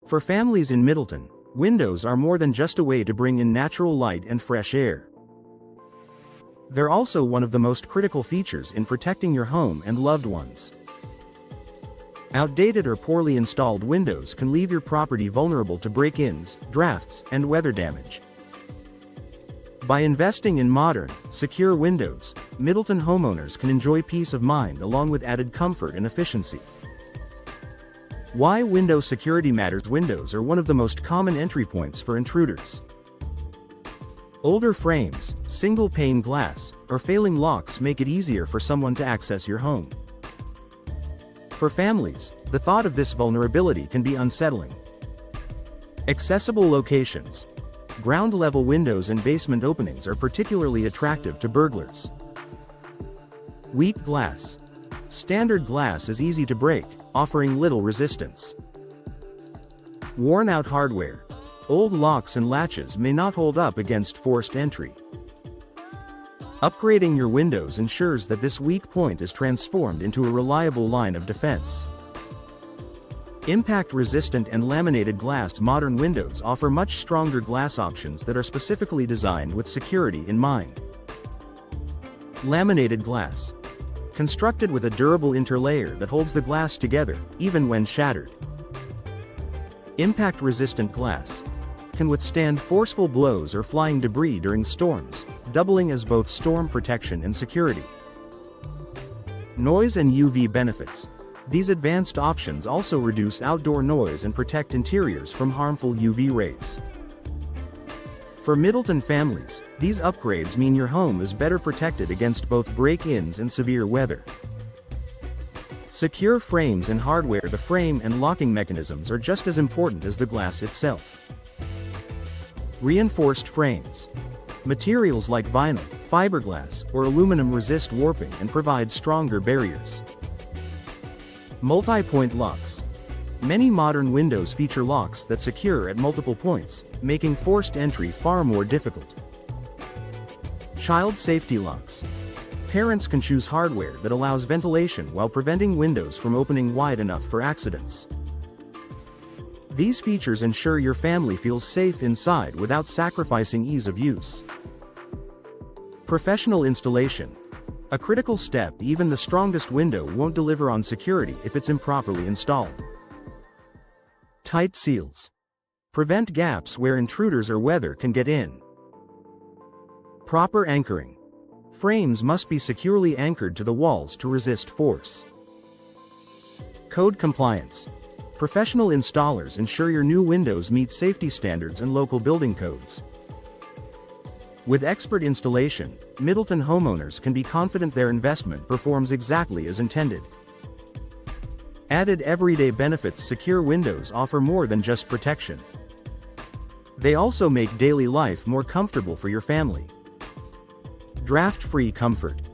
For families in Middleton, windows are more than just a way to bring in natural light and fresh air. They're also one of the most critical features in protecting your home and loved ones. Outdated or poorly installed windows can leave your property vulnerable to break-ins, drafts, and weather damage. By investing in modern, secure windows, Middleton homeowners can enjoy peace of mind along with added comfort and efficiency. Why window security matters. Windows are one of the most common entry points for intruders. Older frames, single-pane glass, or failing locks make it easier for someone to access your home. For families, the thought of this vulnerability can be unsettling. Accessible locations. Ground-level windows and basement openings are particularly attractive to burglars. Weak glass. Standard glass is easy to break, offering little resistance. Worn-out hardware. Old locks and latches may not hold up against forced entry. Upgrading your windows ensures that this weak point is transformed into a reliable line of defense. Impact-resistant and laminated glass. Modern windows offer much stronger glass options that are specifically designed with security in mind. Laminated glass. Constructed with a durable interlayer that holds the glass together, even when shattered. Impact-resistant glass. Can withstand forceful blows or flying debris during storms, doubling as both storm protection and security. Noise and UV benefits. These advanced options also reduce outdoor noise and protect interiors from harmful UV rays. For Middleton families, these upgrades mean your home is better protected against both break-ins and severe weather. Secure frames and hardware. The frame and locking mechanisms are just as important as the glass itself. Reinforced frames. Materials like vinyl, fiberglass, or aluminum resist warping and provide stronger barriers. Multi-point locks. Many modern windows feature locks that secure at multiple points, making forced entry far more difficult. Child safety locks. Parents can choose hardware that allows ventilation while preventing windows from opening wide enough for accidents. These features ensure your family feels safe inside without sacrificing ease of use. Professional installation. A critical step. Even the strongest window won't deliver on security if it's improperly installed. Tight seals. Prevent gaps where intruders or weather can get in. Proper anchoring. Frames must be securely anchored to the walls to resist force. Code compliance. Professional installers ensure your new windows meet safety standards and local building codes. With expert installation, Middleton homeowners can be confident their investment performs exactly as intended. Added everyday benefits. Secure windows offer more than just protection. They also make daily life more comfortable for your family. Draft-free comfort.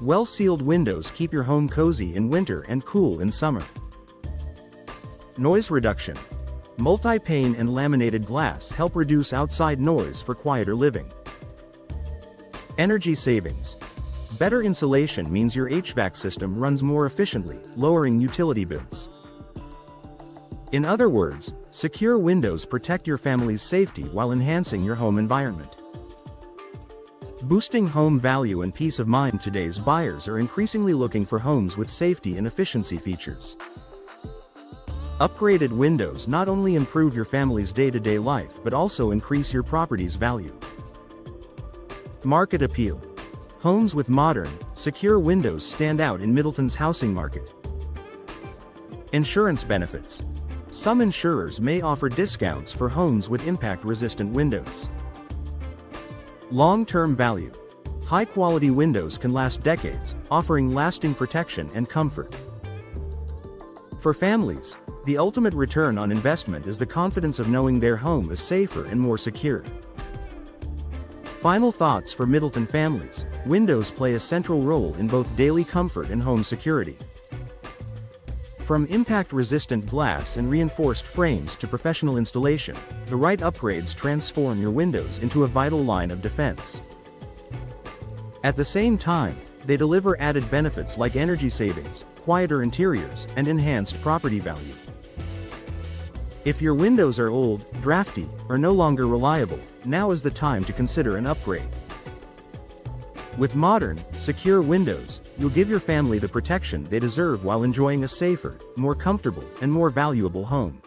Well-sealed windows keep your home cozy in winter and cool in summer. Noise reduction. Multi-pane and laminated glass help reduce outside noise for quieter living. Energy savings. Better insulation means your HVAC system runs more efficiently, lowering utility bills. In other words, secure windows protect your family's safety while enhancing your home environment. Boosting home value and peace of mind. Today's buyers are increasingly looking for homes with safety and efficiency features. Upgraded windows not only improve your family's day-to-day life but also increase your property's value. Market appeal. Homes with modern, secure windows stand out in Middleton's housing market. Insurance benefits. Some insurers may offer discounts for homes with impact-resistant windows. Long-term value. High-quality windows can last decades, offering lasting protection and comfort. For families, the ultimate return on investment is the confidence of knowing their home is safer and more secure. Final thoughts for Middleton families. Windows play a central role in both daily comfort and home security. From impact-resistant glass and reinforced frames to professional installation, the right upgrades transform your windows into a vital line of defense. At the same time, they deliver added benefits like energy savings, quieter interiors, and enhanced property value. If your windows are old, drafty, or no longer reliable, now is the time to consider an upgrade. With modern, secure windows, you'll give your family the protection they deserve while enjoying a safer, more comfortable, and more valuable home.